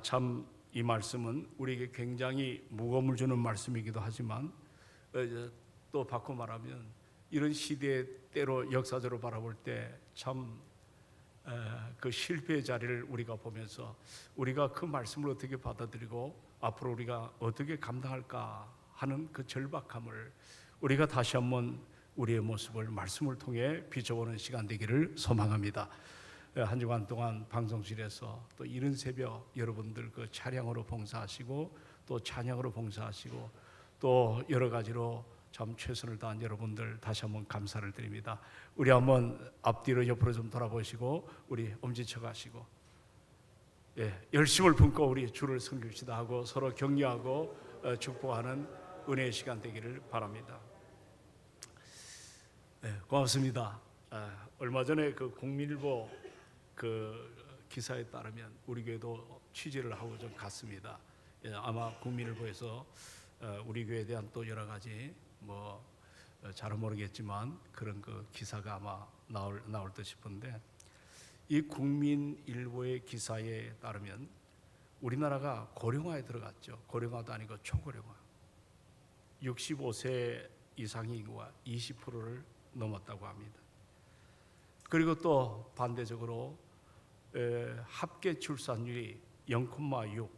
참 이 말씀은 우리에게 굉장히 무거움을 주는 말씀이기도 하지만 또 바꿔 말하면 이런 시대의 때로 역사적으로 바라볼 때 참 그 실패의 자리를 우리가 보면서 우리가 그 말씀을 어떻게 받아들이고 앞으로 우리가 어떻게 감당할까 하는 그 절박함을 우리가 다시 한번 우리의 모습을 말씀을 통해 비춰보는 시간 되기를 소망합니다. 한 주간 동안 방송실에서 또 이른 새벽 여러분들 그 차량으로 봉사하시고 또 찬양으로 봉사하시고 또 여러 가지로 참 최선을 다한 여러분들 다시 한번 감사를 드립니다. 우리 한번 앞뒤로 옆으로 좀 돌아보시고 우리 엄지쳐 가시고 열심을 품고 우리 주를 섬깁시다 하고 서로 격려하고 축복하는 은혜의 시간 되기를 바랍니다. 고맙습니다. 얼마 전에 그 국민일보 그 기사에 따르면 우리 교회도 취재를 하고 좀 갔습니다. 아마 국민일보에서 우리 교회에 대한 또 여러 가지 잘은 모르겠지만 그런 그 기사가 아마 나올 듯 싶은데, 이 국민일보의 기사에 따르면 우리나라가 고령화에 들어갔죠. 고령화도 아니고 초고령화. 65세 이상의 인구가 20%를 넘었다고 합니다. 그리고 또 반대적으로 합계 출산율이 0,6,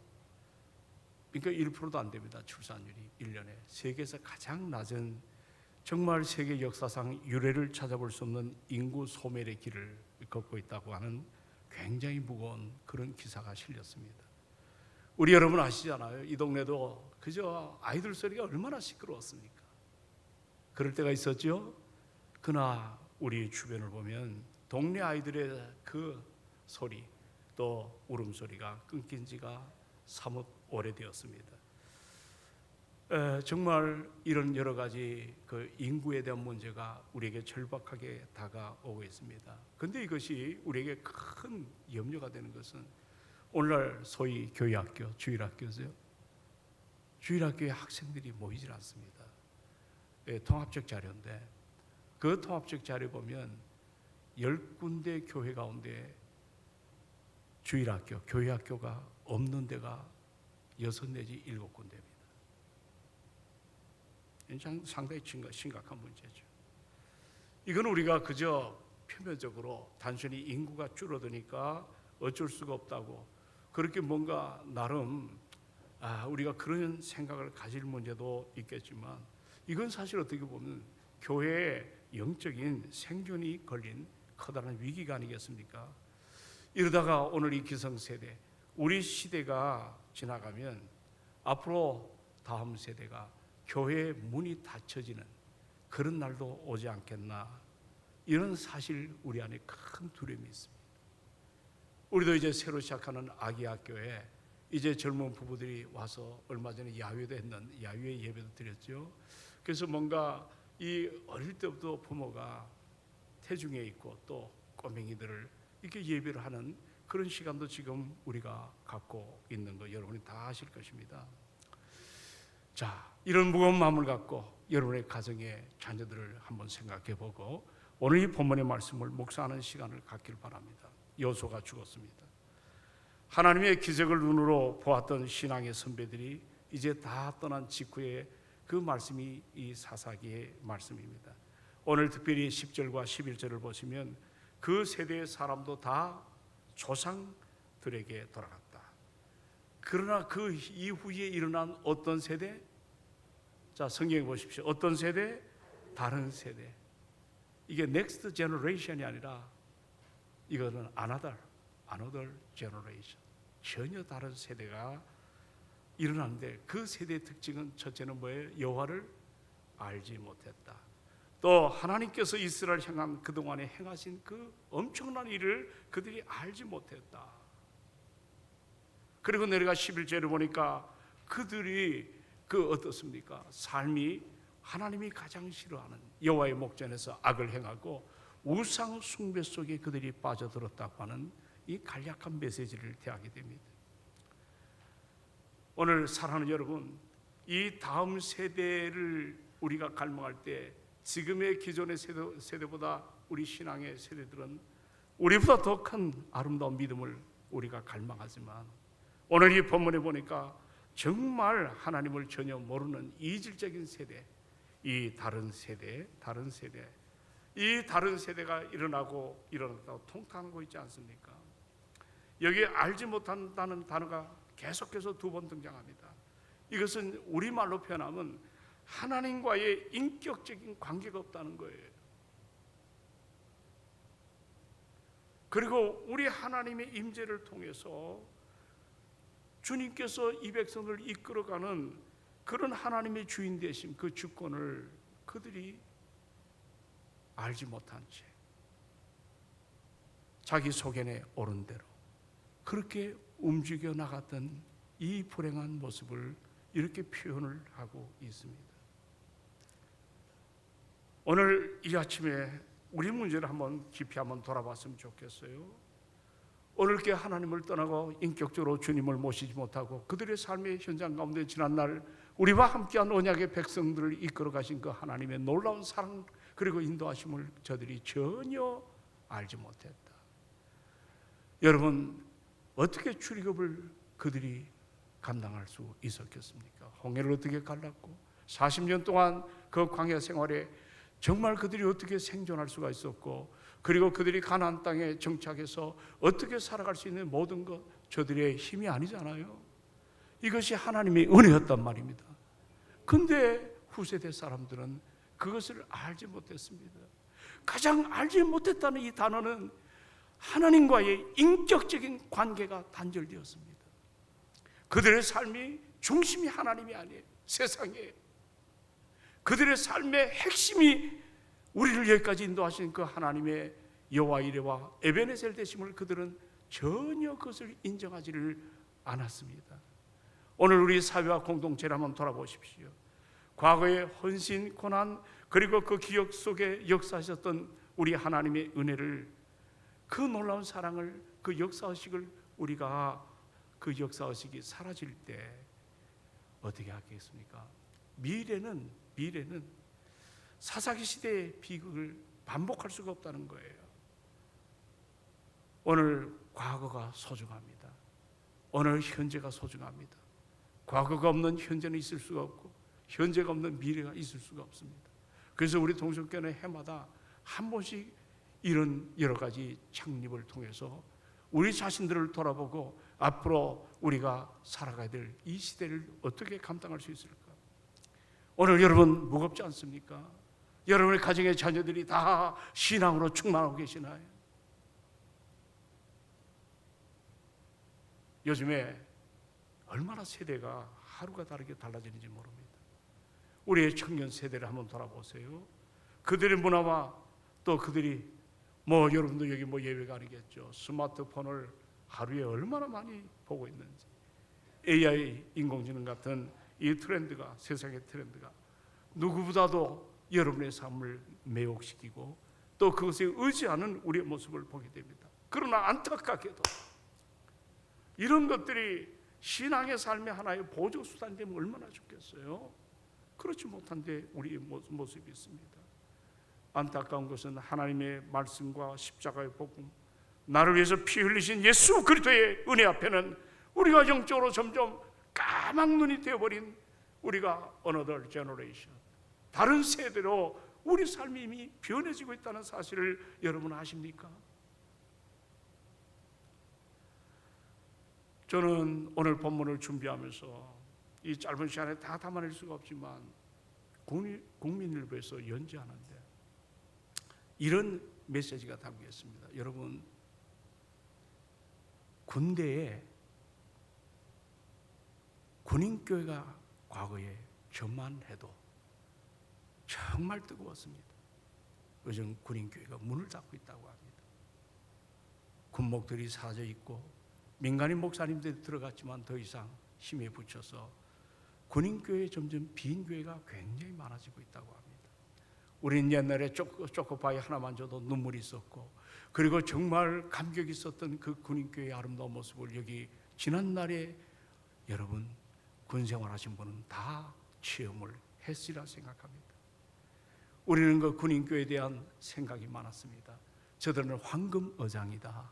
그러니까 1%도 안 됩니다. 출산율이 1년에 세계에서 가장 낮은, 정말 세계 역사상 유례를 찾아볼 수 없는 인구 소멸의 길을 걷고 있다고 하는 굉장히 무거운 그런 기사가 실렸습니다. 우리 여러분 아시잖아요. 이 동네도 그저 아이들 소리가 얼마나 시끄러웠습니까? 그럴 때가 있었죠. 그러나 우리 주변을 보면 동네 아이들의 그 소리 또 울음소리가 끊긴 지가 사뭇 오래되었습니다. 정말 이런 여러 가지 그 인구에 대한 문제가 우리에게 절박하게 다가오고 있습니다. 그런데 이것이 우리에게 큰 염려가 되는 것은 오늘날 소위 교회학교, 주일학교죠. 주일학교에 학생들이 모이질 않습니다. 통합적 자료인데 그 통합적 자료 보면 10군데 교회 가운데 주일학교, 교회학교가 없는 데가 6 내지 7군데입니다. 상당히 심각한 문제죠. 이건 우리가 그저 표면적으로 단순히 인구가 줄어드니까 어쩔 수가 없다고 그렇게 뭔가 나름 우리가 그런 생각을 가질 문제도 있겠지만, 이건 사실 어떻게 보면 교회의 영적인 생존이 걸린 커다란 위기가 아니겠습니까? 이러다가 오늘 이 기성세대, 우리 시대가 지나가면 앞으로 다음 세대가 교회의 문이 닫혀지는 그런 날도 오지 않겠나, 이런 사실 우리 안에 큰 두려움이 있습니다. 우리도 이제 새로 시작하는 아기 학교에 이제 젊은 부부들이 와서 얼마 전에 야외도 했는 야외 예배도 드렸죠. 그래서 뭔가 이 어릴 때부터 부모가 태중에 있고 또 꼬맹이들을 이렇게 예배를 하는 그런 시간도 지금 우리가 갖고 있는 거 여러분이 다 아실 것입니다. 자, 이런 무거운 마음을 갖고 여러분의 가정의 자녀들을 한번 생각해 보고 오늘 이 본문의 말씀을 묵상하는 시간을 갖길 바랍니다. 여호수아가 죽었습니다. 하나님의 기적을 눈으로 보았던 신앙의 선배들이 이제 다 떠난 직후에 그 말씀이 이 사사기의 말씀입니다. 오늘 특별히 10절과 11절을 보시면 그 세대의 사람도 다 조상들에게 돌아갔다. 그러나 그 이후에 일어난 어떤 세대? 자, 성경에 보십시오. 어떤 세대? 다른 세대. 이게 next generation이 아니라 이거는 another generation. 전혀 다른 세대가 일어났는데 그 세대의 특징은 첫째는 뭐예요? 여호와를 알지 못했다. 또 하나님께서 이스라엘 향한 그동안에 행하신 그 엄청난 일을 그들이 알지 못했다. 그리고 내려가 11절을 보니까 그들이 그 어떻습니까? 삶이 하나님이 가장 싫어하는 여호와의 목전에서 악을 행하고 우상 숭배 속에 그들이 빠져들었다고 하는 이 간략한 메시지를 대하게 됩니다. 오늘 사랑하는 여러분, 이 다음 세대를 우리가 갈망할 때 지금의 기존의 세대보다 우리 신앙의 세대들은 우리보다 더 큰 아름다운 믿음을 우리가 갈망하지만 오늘 이 본문에 보니까 정말 하나님을 전혀 모르는 이질적인 세대, 이 다른 세대, 이 다른 세대가 일어났다고 통탄하고 있지 않습니까? 여기에 알지 못한다는 단어가 계속해서 2번 등장합니다. 이것은 우리말로 표현하면 하나님과의 인격적인 관계가 없다는 거예요. 그리고 우리 하나님의 임재를 통해서 주님께서 이 백성을 이끌어가는 그런 하나님의 주인 되신 그 주권을 그들이 알지 못한 채 자기 소견에 오른 대로 그렇게 움직여 나갔던 이 불행한 모습을 이렇게 표현을 하고 있습니다. 오늘 이 아침에 우리 문제를 한번 깊이 한번 돌아봤으면 좋겠어요. 오늘께 하나님을 떠나고 인격적으로 주님을 모시지 못하고 그들의 삶의 현장 가운데 지난날 우리와 함께한 언약의 백성들을 이끌어 가신 그 하나님의 놀라운 사랑 그리고 인도하심을 저들이 전혀 알지 못했다. 여러분, 어떻게 출애굽을 그들이 감당할 수 있었겠습니까? 홍해를 어떻게 갈랐고 40년 동안 그 광야 생활에 정말 그들이 어떻게 생존할 수가 있었고, 그리고 그들이 가나안 땅에 정착해서 어떻게 살아갈 수 있는 모든 것 저들의 힘이 아니잖아요. 이것이 하나님의 은혜였단 말입니다. 근데 후세대 사람들은 그것을 알지 못했습니다. 가장 알지 못했다는 이 단어는 하나님과의 인격적인 관계가 단절되었습니다. 그들의 삶이 중심이 하나님이 아니에요. 세상에 그들의 삶의 핵심이 우리를 여기까지 인도하신 그 하나님의 여호와 이레와 에베네셀 되심을 그들은 전혀 그것을 인정하지를 않았습니다. 오늘 우리 사회와 공동체를 한번 돌아보십시오. 과거의 헌신, 고난, 그리고 그 기억 속에 역사하셨던 우리 하나님의 은혜를, 그 놀라운 사랑을, 그 역사의식을 우리가 그 역사의식이 사라질 때 어떻게 하겠습니까? 미래는 사사기 시대의 비극을 반복할 수가 없다는 거예요. 오늘 과거가 소중합니다. 오늘 현재가 소중합니다. 과거가 없는 현재는 있을 수가 없고 현재가 없는 미래가 있을 수가 없습니다. 그래서 우리 동성교회 해마다 한 번씩 이런 여러 가지 창립을 통해서 우리 자신들을 돌아보고 앞으로 우리가 살아가야 될 이 시대를 어떻게 감당할 수 있을까? 오늘 여러분 무겁지 않습니까? 여러분의 가정의 자녀들이 다 신앙으로 충만하고 계시나요? 요즘에 얼마나 세대가 하루가 다르게 달라지는지 모릅니다. 우리의 청년 세대를 한번 돌아보세요. 그들의 문화와 또 그들이 여러분도 여기 예외가 아니겠죠. 스마트폰을 하루에 얼마나 많이 보고 있는지, AI 인공지능 같은 이 트렌드가, 세상의 트렌드가 누구보다도 여러분의 삶을 매혹시키고 또 그것에 의지하는 우리의 모습을 보게 됩니다. 그러나 안타깝게도 이런 것들이 신앙의 삶의 하나의 보조수단이 되면 얼마나 좋겠어요. 그렇지 못한데 우리의 모습이 있습니다. 안타까운 것은 하나님의 말씀과 십자가의 복음, 나를 위해서 피 흘리신 예수 그리스도의 은혜 앞에는 우리가 영적으로 점점 까막눈이 되어버린 우리가 another generation, 다른 세대로 우리 삶이 이미 변해지고 있다는 사실을 여러분 아십니까? 저는 오늘 본문을 준비하면서 이 짧은 시간에 다 담아낼 수가 없지만 국민일보에서 연재하는데 이런 메시지가 담겨 있습니다. 여러분, 군대에 군인교회가 과거에 전만해도 정말 뜨거웠습니다. 요즘 군인교회가 문을 닫고 있다고 합니다. 군목들이 사라져 있고 민간인 목사님들이 들어갔지만 더 이상 힘에 붙여서 군인교회 점점 빈 교회가 굉장히 많아지고 있다고 합니다. 우리는 옛날에 초코파이 하나만 줘도 눈물이 있었고, 그리고 정말 감격이 있었던 그 군인교회의 아름다운 모습을 여기 지난날에 여러분 군생활하신 분은 다 체험을 했으리라 생각합니다. 우리는 그 군인교회에 대한 생각이 많았습니다. 저들은 황금어장이다.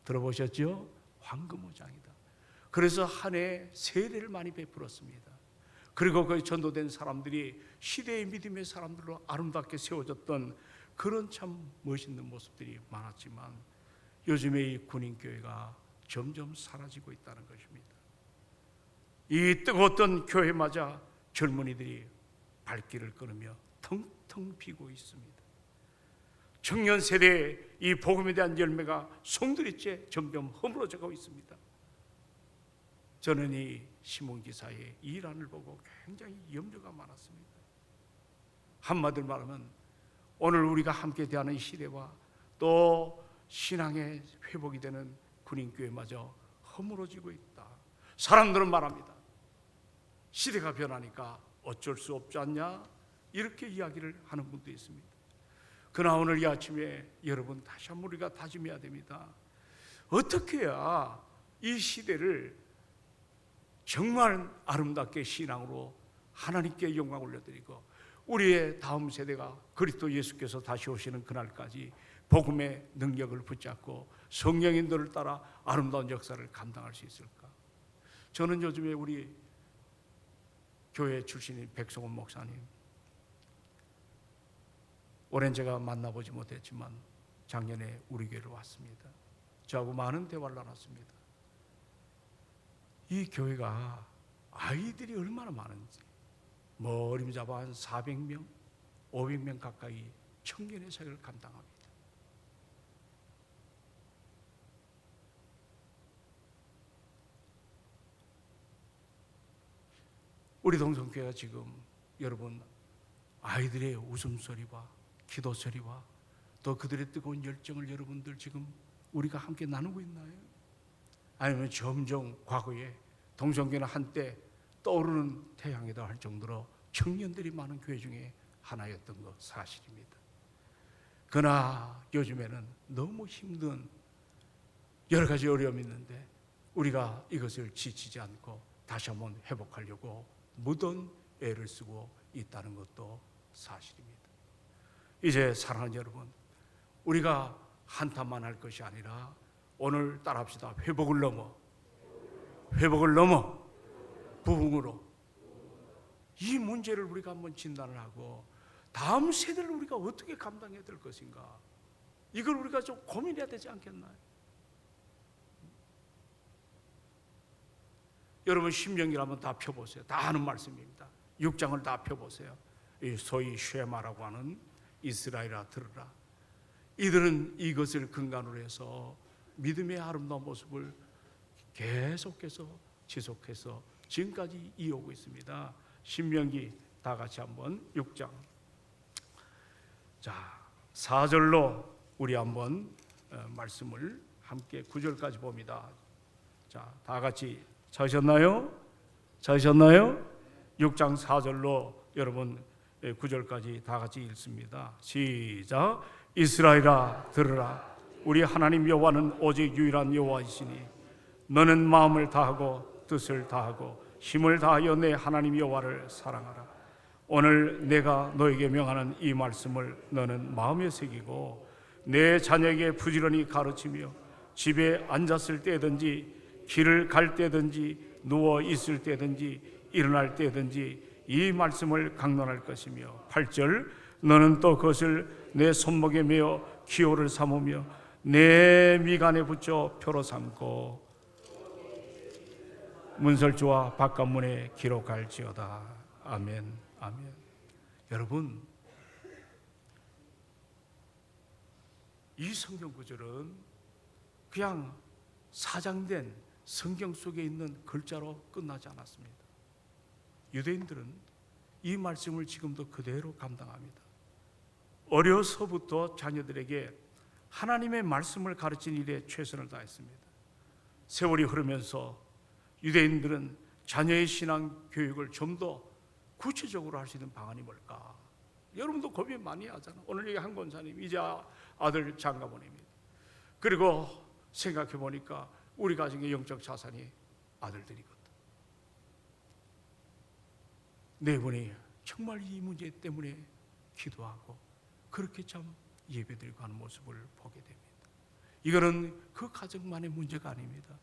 들어보셨죠? 황금어장이다. 그래서 한 해 세례를 많이 베풀었습니다. 그리고 그 전도된 사람들이 시대의 믿음의 사람들로 아름답게 세워졌던 그런 참 멋있는 모습들이 많았지만 요즘의 이 군인교회가 점점 사라지고 있다는 것입니다. 이 뜨거웠던 교회마저 젊은이들이 발길을 끊으며 텅텅 비고 있습니다. 청년 세대의 이 복음에 대한 열매가 송두리째 점점 허물어져가고 있습니다. 저는 이 신문기사의 이 일환을 보고 굉장히 염려가 많았습니다. 한마디로 말하면 오늘 우리가 함께 대하는 시대와 또 신앙의 회복이 되는 군인교회마저 허물어지고 있다. 사람들은 말합니다. 시대가 변하니까 어쩔 수 없지 않냐? 이렇게 이야기를 하는 분도 있습니다. 그러나 오늘 이 아침에 여러분 다시 한번 우리가 다짐해야 됩니다. 어떻게 해야 이 시대를 정말 아름답게 신앙으로 하나님께 영광 올려드리고 우리의 다음 세대가 그리스도 예수께서 다시 오시는 그날까지 복음의 능력을 붙잡고 성령인들을 따라 아름다운 역사를 감당할 수 있을까? 저는 요즘에 우리 교회 출신인 백성원 목사님, 올해는 제가 만나보지 못했지만 작년에 우리 교회를 왔습니다. 저하고 많은 대화를 나눴습니다. 이 교회가 아이들이 얼마나 많은지 어림잡아 한 400명, 500명 가까이 청년의 사역을 감당합니다. 우리 동성교회가 지금 여러분 아이들의 웃음소리와 기도소리와 또 그들의 뜨거운 열정을 여러분들 지금 우리가 함께 나누고 있나요? 아니면 점점 과거에 동성교회는 한때 떠오르는 태양이다 할 정도로 청년들이 많은 교회 중에 하나였던 것 사실입니다. 그러나 요즘에는 너무 힘든 여러 가지 어려움이 있는데 우리가 이것을 지치지 않고 다시 한번 회복하려고 무던 애를 쓰고 있다는 것도 사실입니다. 이제 사랑하는 여러분, 우리가 한탄만 할 것이 아니라 오늘 따라합시다. 회복을 넘어 부흥으로 이 문제를 우리가 한번 진단을 하고 다음 세대를 우리가 어떻게 감당해야 될 것인가, 이걸 우리가 좀 고민해야 되지 않겠나요? 여러분 신명기를 한번 다 펴보세요. 다 하는 말씀입니다. 6장을 다 펴보세요. 소위 쉐마라고 하는 이스라엘아 들으라. 이들은 이것을 근간으로 해서 믿음의 아름다운 모습을 계속해서 지속해서 지금까지 이어오고 있습니다. 신명기 다 같이 한번 6장. 자, 4절로 우리 한번 말씀을 함께 9절까지 봅니다. 자, 다 같이 찾으셨나요? 6장 4절로 여러분 9절까지 다 같이 읽습니다. 시작. 이스라엘아 들으라. 우리 하나님 여호와는 오직 유일한 여호와이시니 너는 마음을 다하고 뜻을 다하고 힘을 다하여 내 하나님 여호와를 사랑하라. 오늘 내가 너에게 명하는 이 말씀을 너는 마음에 새기고 내 자녀에게 부지런히 가르치며 집에 앉았을 때든지 길을 갈 때든지 누워 있을 때든지 일어날 때든지 이 말씀을 강론할 것이며 8절 너는 또 그것을 내 손목에 메어 기호를 삼으며 내 미간에 붙여 표로 삼고 문설주와 바깥문에 기록할지어다. 아멘. 아멘. 여러분, 이 성경 구절은 그냥 사장된 성경 속에 있는 글자로 끝나지 않았습니다. 유대인들은 이 말씀을 지금도 그대로 감당합니다. 어려서부터 자녀들에게 하나님의 말씀을 가르치는 일에 최선을 다했습니다. 세월이 흐르면서 유대인들은 자녀의 신앙 교육을 좀 더 구체적으로 할 수 있는 방안이 뭘까? 여러분도 고민 많이 하잖아요. 오늘 여기 한 권사님 이제 아들 장가 보냅니다. 그리고 생각해 보니까 우리 가정의 영적 자산이 아들들이거든. 네 분이 정말 이 문제 때문에 기도하고 그렇게 참 예배드리고 하는 모습을 보게 됩니다. 이거는 그 가정만의 문제가 아닙니다.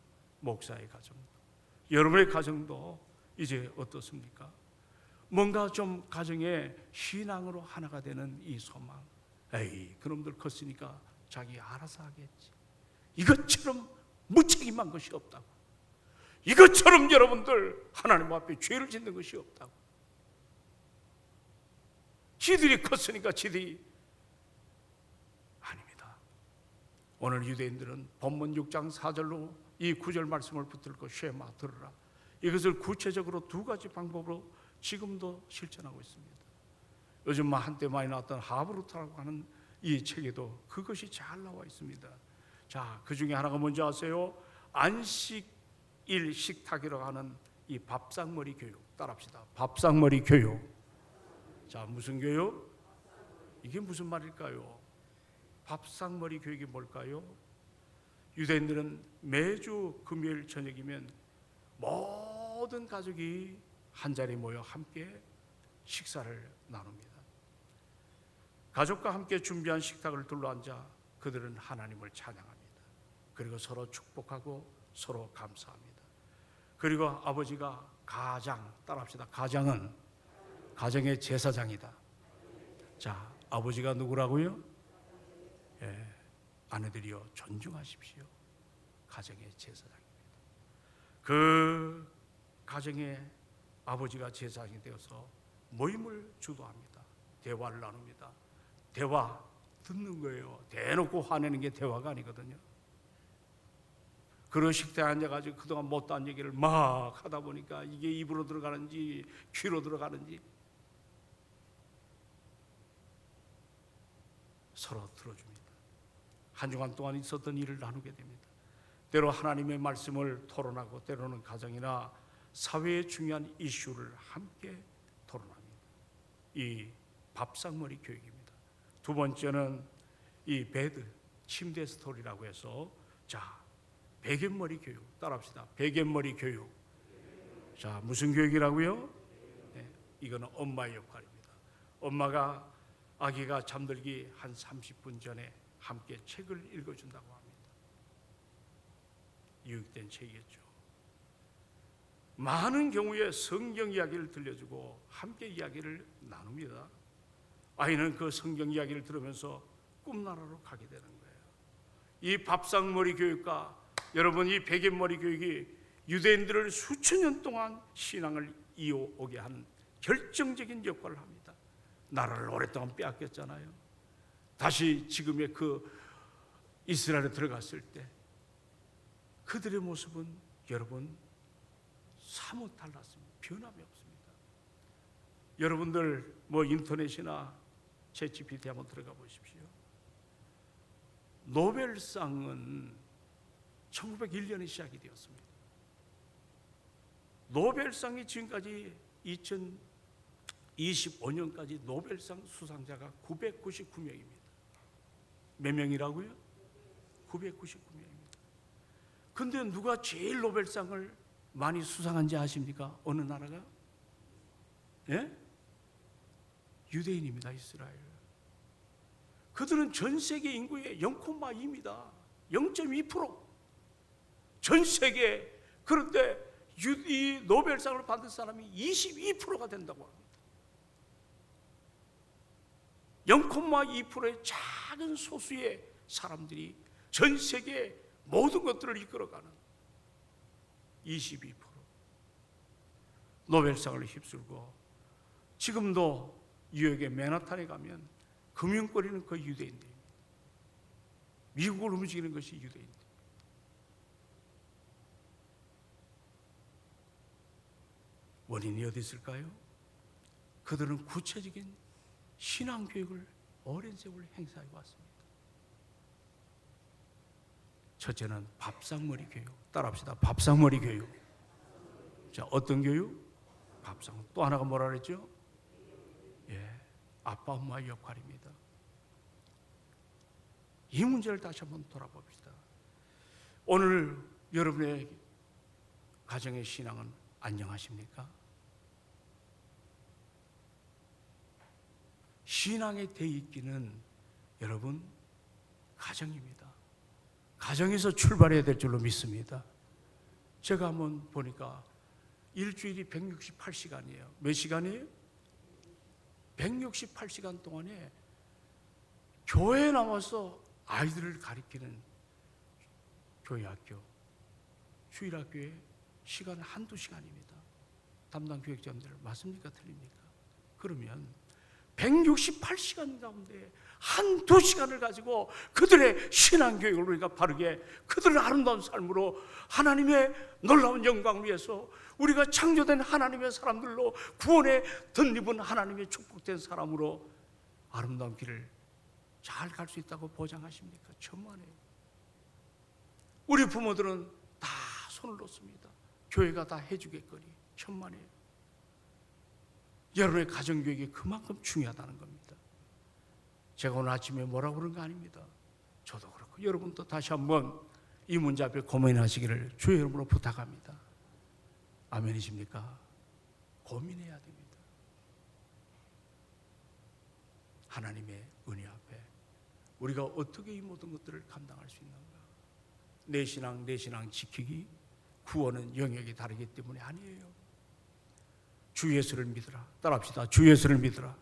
목사의 가정, 여러분의 가정도 이제 어떻습니까? 뭔가 좀 가정의 신앙으로 하나가 되는 이 소망. 에이, 그놈들 컸으니까 자기 알아서 하겠지. 이것처럼 무책임한 것이 없다고. 이것처럼 여러분들 하나님 앞에 죄를 짓는 것이 없다고. 지들이 컸으니까 지들이. 아닙니다. 오늘 유대인들은 본문 6장 4절로 이 9절 말씀을 붙들고 쉐마 들으라. 이것을 구체적으로 두 가지 방법으로 지금도 실천하고 있습니다. 요즘 한때 많이 나왔던 하브루트라고 하는 이 책에도 그것이 잘 나와 있습니다. 자, 그 중에 하나가 뭔지 아세요? 안식일 식탁이라고 하는 이 밥상머리 교육. 따라합시다. 밥상머리 교육. 자, 무슨 교육? 이게 무슨 말일까요? 밥상머리 교육이 뭘까요? 유대인들은 매주 금요일 저녁이면 모든 가족이 한자리에 모여 함께 식사를 나눕니다. 가족과 함께 준비한 식탁을 둘러앉아 그들은 하나님을 찬양합니다. 그리고 서로 축복하고 서로 감사합니다. 그리고 아버지가 가장, 따라합시다. 가장은 가정의 제사장이다. 자, 아버지가 누구라고요? 예, 아내들이여 존중하십시오. 가정의 제사장입니다. 그 가정의 아버지가 제사장이 되어서 모임을 주도합니다. 대화를 나눕니다. 대화 듣는 거예요. 대놓고 화내는 게 대화가 아니거든요. 그런 식대에 앉아가지고 그동안 못한 얘기를 막 하다 보니까 이게 입으로 들어가는지 귀로 들어가는지 서로 들어줍니다. 한 주간 동안 있었던 일을 나누게 됩니다. 때로 하나님의 말씀을 토론하고 때로는 가정이나 사회의 중요한 이슈를 함께 토론합니다. 이 밥상머리 교육입니다. 두 번째는 이 베드, 침대 스토리라고 해서 자, 베갯머리 교육. 따라합시다. 베갯머리 교육. 자, 무슨 교육이라고요? 네, 이거는 엄마의 역할입니다. 엄마가 아기가 잠들기 한 30분 전에 함께 책을 읽어준다고 합니다. 유익된 책이겠죠. 많은 경우에 성경 이야기를 들려주고 함께 이야기를 나눕니다. 아이는 그 성경 이야기를 들으면서 꿈나라로 가게 되는 거예요. 이 밥상머리 교육과 여러분 이 베갯머리 교육이 유대인들을 수천 년 동안 신앙을 이어오게 한 결정적인 역할을 합니다. 나라를 오랫동안 빼앗겼잖아요. 다시 지금의 그 이스라엘에 들어갔을 때 그들의 모습은 여러분 사뭇 달랐습니다. 변함이 없습니다. 여러분들 뭐 인터넷이나 챗GPT 한번 들어가 보십시오. 노벨상은 1901년에 시작이 되었습니다. 노벨상이 지금까지 2025년까지 노벨상 수상자가 999명입니다. 몇 명이라고요? 999명입니다. 근데 누가 제일 노벨상을 많이 수상한지 아십니까? 어느 나라가? 예? 유대인입니다. 이스라엘. 그들은 전 세계 인구의 0,2입니다. 0.2%. 전 세계. 그런데 이 노벨상을 받은 사람이 22%가 된다고 합니다. 0,2%의 작은 소수의 사람들이 전 세계 모든 것들을 이끌어가는 22%. 노벨상을 휩쓸고 지금도 뉴욕의 맨하탄에 가면 금융거리는 거의 유대인들입니다. 미국을 움직이는 것이 유대인들. 원인이 어디 있을까요? 그들은 구체적인 신앙교육을 오랜 세월 행사해 왔습니다. 첫째는 밥상머리 교육. 따라합시다. 밥상머리 교육. 자, 어떤 교육? 밥상. 또 하나가 뭐라 그랬죠? 예, 아빠 엄마의 역할입니다. 이 문제를 다시 한번 돌아봅시다. 오늘 여러분의 가정의 신앙은 안녕하십니까? 신앙의 대입기는 여러분 가정입니다. 가정에서 출발해야 될 줄로 믿습니다. 제가 한번 보니까 일주일이 168시간이에요. 몇 시간이에요? 168시간 동안에 교회에 나와서 아이들을 가르치는 교회 학교, 주일학교에 시간 한두 시간입니다. 담당 교육자님들 맞습니까? 틀립니까? 그러면 168시간 가운데 한두 시간을 가지고 그들의 신앙교육을 우리가 바르게, 그들의 아름다운 삶으로 하나님의 놀라운 영광을 위해서 우리가 창조된 하나님의 사람들로 구원에 덧입은 하나님의 축복된 사람으로 아름다운 길을 잘 갈 수 있다고 보장하십니까? 천만에요. 우리 부모들은 다 손을 놓습니다. 교회가 다 해주겠거니 천만에요. 여러분의 가정교육이 그만큼 중요하다는 겁니다. 제가 오늘 아침에 뭐라고 그런 거 아닙니다. 저도 그렇고 여러분도 다시 한번 이 문제 앞에 고민하시기를 주의 이름으로 부탁합니다. 아멘이십니까? 고민해야 됩니다. 하나님의 은혜 앞에 우리가 어떻게 이 모든 것들을 감당할 수 있는가? 내 신앙 지키기, 구원은 영역이 다르기 때문에 아니에요. 주 예수를 믿으라. 따라합시다. 주 예수를 믿으라.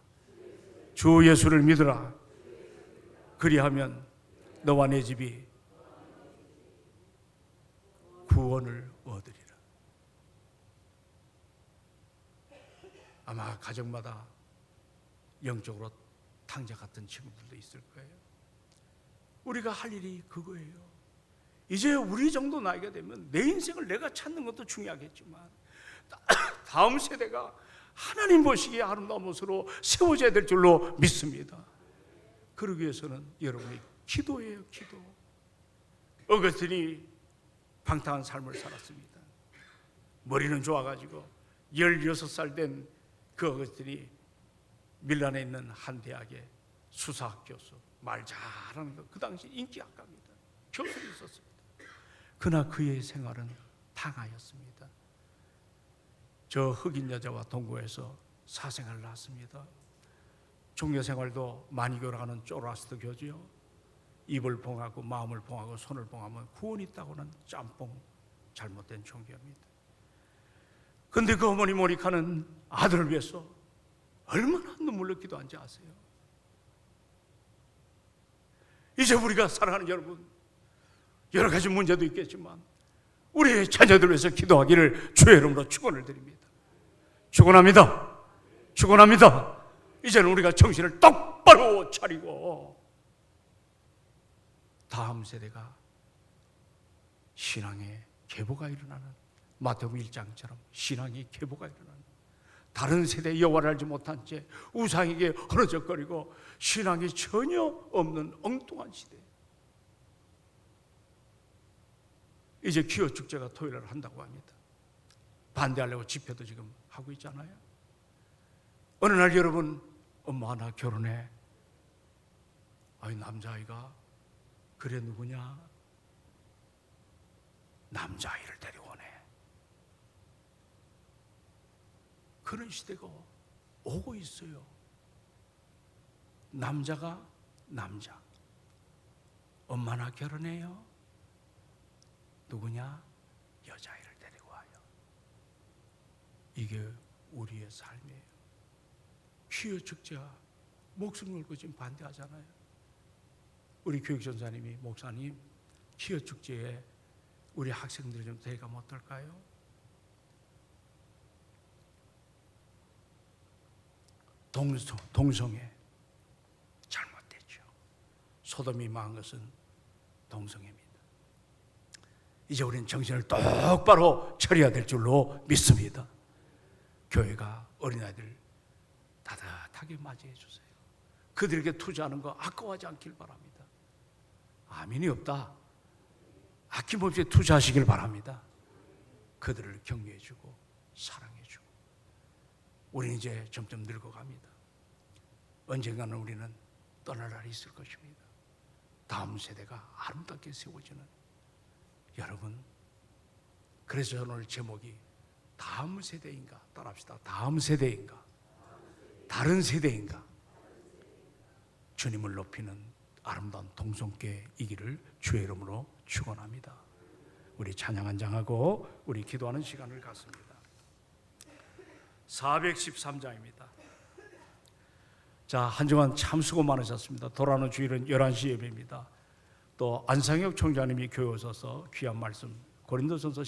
주 예수를 믿으라. 그리하면 너와 내 집이 구원을 얻으리라. 아마 가정마다 영적으로 탕자 같은 친구들도 있을 거예요. 우리가 할 일이 그거예요. 이제 우리 정도 나이가 되면 내 인생을 내가 찾는 것도 중요하겠지만 다음 세대가 하나님 보시기에 아름다운 모습으로 세워져야 될 줄로 믿습니다. 그러기 위해서는 여러분이 기도해요. 기도. 어거스틴이 방탕한 삶을 살았습니다. 머리는 좋아가지고 16살 된 그 어거스틴이 밀란에 있는 한 대학의 수사학 교수, 말 잘하는 거, 그 당시 인기학과입니다. 교수로 있었습니다. 그러나 그의 생활은 탕하였습니다. 저 흑인 여자와 동거해서 사생활을 낳았습니다. 종교생활도 많이 교라하는 쪼라스트 교주요. 입을 봉하고 마음을 봉하고 손을 봉하면 구원이 있다고는 짬뽕 잘못된 종교입니다. 그런데 그 어머니 모니카는 아들을 위해서 얼마나 눈물로 기도한지 아세요? 이제 우리가 사랑하는 여러분, 여러 가지 문제도 있겠지만 우리의 자녀들 위해서 기도하기를 주의 이름으로 축원을 드립니다. 축원합니다. 축원합니다. 이제는 우리가 정신을 똑바로 차리고 다음 세대가 신앙의 계보가 일어나는, 마태복음 1장처럼 신앙의 계보가 일어나는, 다른 세대 여호와를 알지 못한 채 우상에게 흐느적거리고 신앙이 전혀 없는 엉뚱한 시대. 이제 기호 축제가 토요일날 한다고 합니다. 반대하려고 집회도 지금 하고 있잖아요. 어느 날 여러분, 엄마 나 결혼해. 아이 남자아이가. 그래 누구냐? 남자아이를 데리고 오네. 그런 시대가 오고 있어요. 남자가 남자. 엄마 나 결혼해요. 누구냐? 여자아이를 데리고 와요. 이게 우리의 삶이에요. 퀴어 축제가 목숨 걸고 지금 반대하잖아요. 우리 교육전사님이 목사님 퀴어 축제에 우리 학생들 좀 데려가면 어떨까요? 동성애 잘못됐죠. 소돔이 망한 것은 동성애입니다. 이제 우리는 정신을 똑바로 차려야 될 줄로 믿습니다. 교회가 어린아이들 따뜻하게 맞이해 주세요. 그들에게 투자하는 거 아까워하지 않길 바랍니다. 아멘이 없다. 아낌없이 투자하시길 바랍니다. 그들을 격려해 주고 사랑해 주고. 우리는 이제 점점 늙어갑니다. 언젠가는 우리는 떠날 날이 있을 것입니다. 다음 세대가 아름답게 세워지는, 여러분, 그래서 저는 오늘 제목이 다음 세대인가, 따라합시다. 다음 세대인가, 다른 세대인가, 주님을 높이는 아름다운 동성교회이기를 주의 이름으로 축원합니다. 우리 찬양 한 장하고 우리 기도하는 시간을 갖습니다. 413장입니다. 자, 한 주간 참 수고 많으셨습니다. 돌아오는 주일은 11시 예배입니다. 또 안상혁 총장님이 교회 오셔서 귀한 말씀 고린도전서